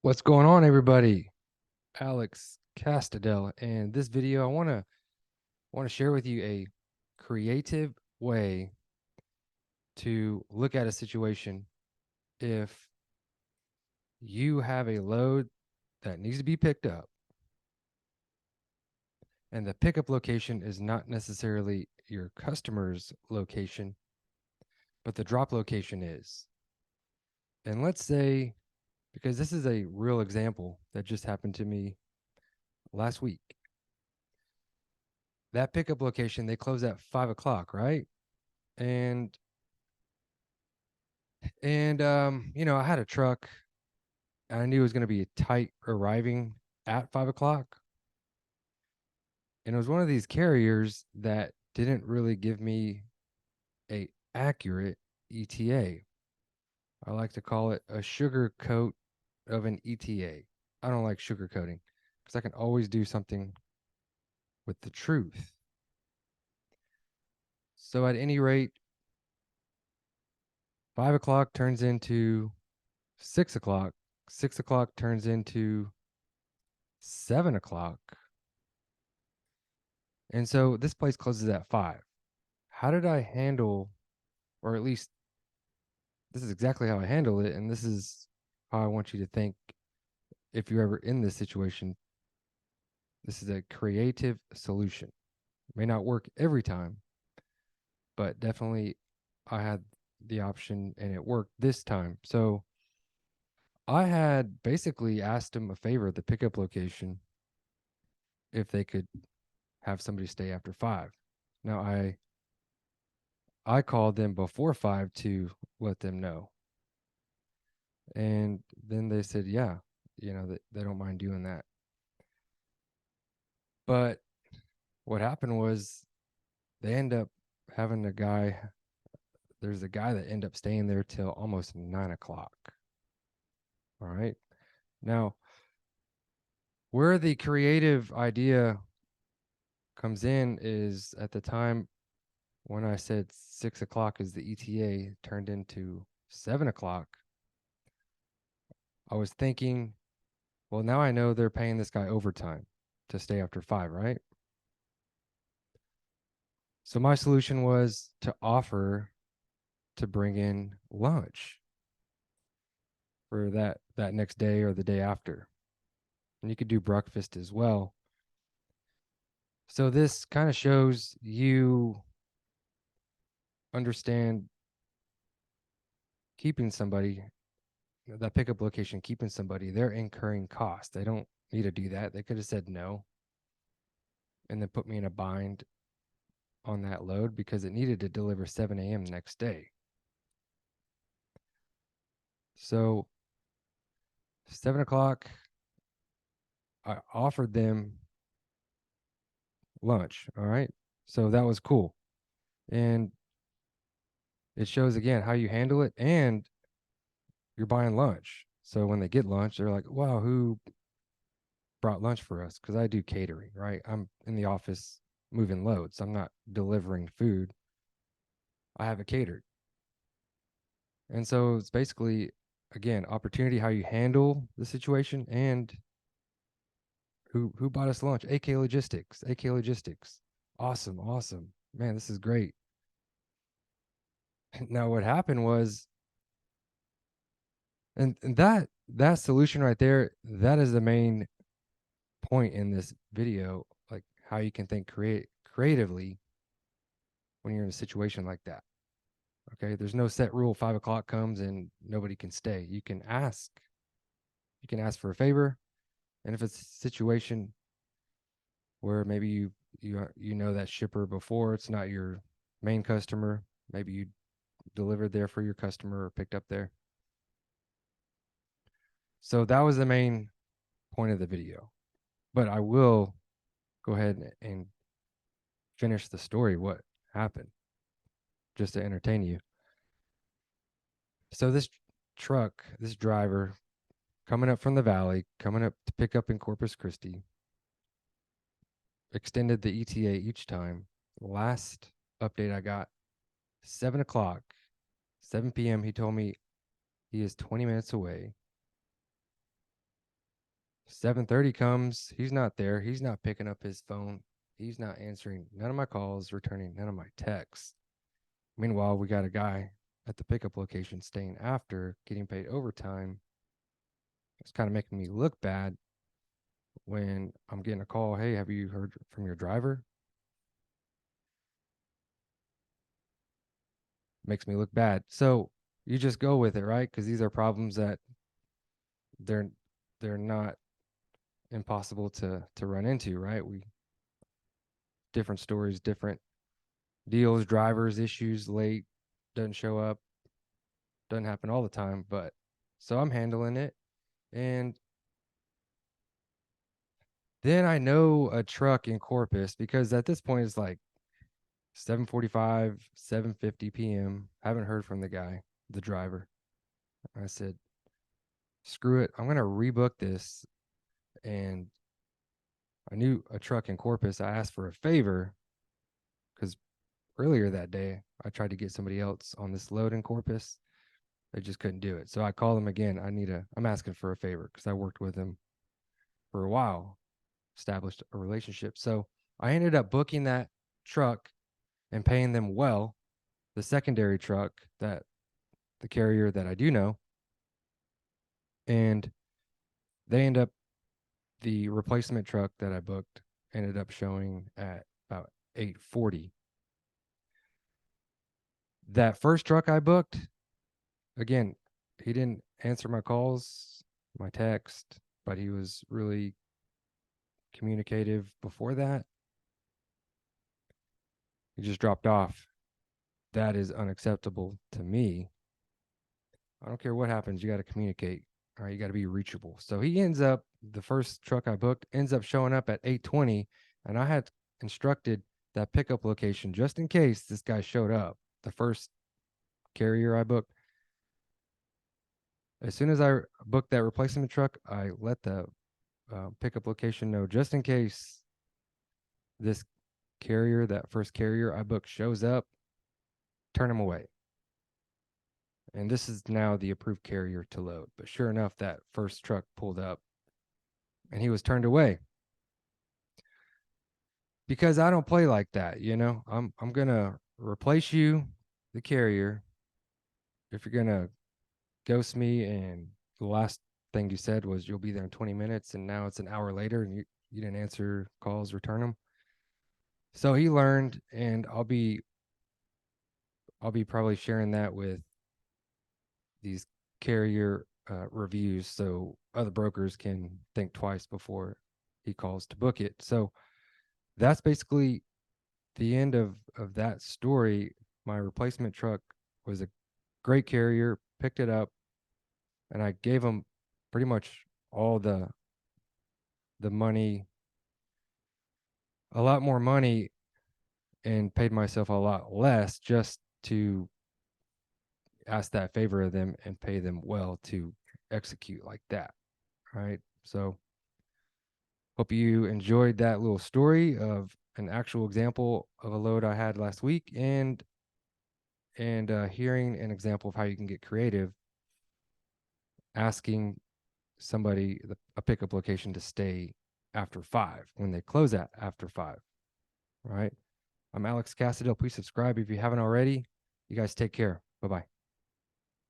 What's going on, everybody? Alex Castadell, and this video I want to share with you a creative way to look at a situation if you have a load that needs to be picked up, and the pickup location is not necessarily your customer's location, but the drop location is. And let's say, because this is a real example that just happened to me last week. That pickup location, they close at 5 o'clock, right? And I had a truck and I knew it was going to be tight arriving at 5 o'clock. And it was one of these carriers that didn't really give me a accurate ETA. I like to call it a sugar coat of an ETA. I don't like sugar coating because I can always do something with the truth. So at any rate, 5 o'clock turns into 6 o'clock. 6 o'clock turns into 7 o'clock. And so this place closes at 5. How did I handle, or at least this is exactly how I handle it, and this is how I want you to think if you're ever in this situation. This is a creative solution. It may not work every time, but definitely I had the option and it worked this time. So I had basically asked him a favor at the pickup location if they could have somebody stay after 5. Now I called them before 5 to let them know. And then they said, yeah, they don't mind doing that. But what happened was they end up having there's a guy that ended up staying there till almost 9 o'clock. All right. Now, where the creative idea comes in is at the time when I said 6 o'clock is the ETA turned into 7 o'clock. I was thinking, well, now I know they're paying this guy overtime to stay after 5, right? So my solution was to offer to bring in lunch for that next day or the day after. And you could do breakfast as well. So this kind of shows you understand keeping somebody, that pickup location, keeping somebody, they're incurring costs. They don't need to do that. They could have said no and then put me in a bind on that load because it needed to deliver 7 a.m. the next day. So 7 o'clock, I offered them lunch. All right. So that was cool. And it shows again how you handle it, and you're buying lunch. So when they get lunch, they're like, wow, who brought lunch for us? Because I do catering, right? I'm in the office moving loads. I'm not delivering food. I have it catered. And so it's basically, again, opportunity, how you handle the situation, and who bought us lunch? AK Logistics. AK Logistics. Awesome, awesome. Man, this is great. Now what happened was, and that solution right there, that is the main point in this video, like how you can think creatively when you're in a situation like that. Okay, there's no set rule. 5 o'clock comes and nobody can stay. You can ask for a favor, and if it's a situation where maybe you know that shipper before, it's not your main customer, maybe you delivered there for your customer or picked up there. So that was the main point of the video. But I will go ahead and finish the story, what happened, just to entertain you. So this driver coming up from the valley, coming up to pick up in Corpus Christi, extended the ETA each time. Last update I got, 7 o'clock, 7 p.m., he told me he is 20 minutes away. 7:30 comes, he's not there. He's not picking up his phone. He's not answering none of my calls, returning none of my texts. Meanwhile, we got a guy at the pickup location staying after, getting paid overtime. It's kind of making me look bad when I'm getting a call, hey, have you heard from your driver? Makes me look bad. So you just go with it, right? Because these are problems that they're they're not impossible to run into, right? We different stories, different deals, drivers, issues, late, doesn't show up, doesn't happen all the time, but so I'm handling it. And then I know a truck in Corpus because at this point it's like 7:45, 7:50 p.m. Haven't heard from the guy, the driver. I said, screw it. I'm going to rebook this. And I knew a truck in Corpus. I asked for a favor because earlier that day I tried to get somebody else on this load in Corpus. They just couldn't do it. So I called him again. I'm asking for a favor because I worked with him for a while, established a relationship. So I ended up booking that truck and paying them well, the secondary truck, that the carrier that I do know. And they end up, the replacement truck that I booked ended up showing at about 8:40. That first truck I booked, again, he didn't answer my calls, my text, but he was really communicative before that. He just dropped off. That is unacceptable to me. I don't care what happens, you got to communicate. All right, you got to be reachable. So he ends up, the first truck I booked ends up showing up at 8:20, and I had instructed that pickup location just in case this guy showed up. The first carrier I booked, as soon as I booked that replacement truck, I let the pickup location know just in case this carrier, that first carrier I booked, shows up, turn him away. And this is now the approved carrier to load. But sure enough, that first truck pulled up and he was turned away because I don't play like that. I'm going to replace you, the carrier, if you're going to ghost me and the last thing you said was you'll be there in 20 minutes and now it's an hour later and you didn't answer calls, return them. So he learned, and I'll be probably sharing that with these carrier reviews so other brokers can think twice before he calls to book it. So that's basically the end of that story. My replacement truck was a great carrier, picked it up, and I gave him pretty much all the money, a lot more money, and paid myself a lot less just to ask that favor of them and pay them well to execute like that. Right. So hope you enjoyed that little story of an actual example of a load I had last week, and hearing an example of how you can get creative, asking somebody, a pickup location, to stay after 5 when they close at after 5. Right. I'm Alex Cassadell. Please subscribe if you haven't already. You guys take care. Bye-bye.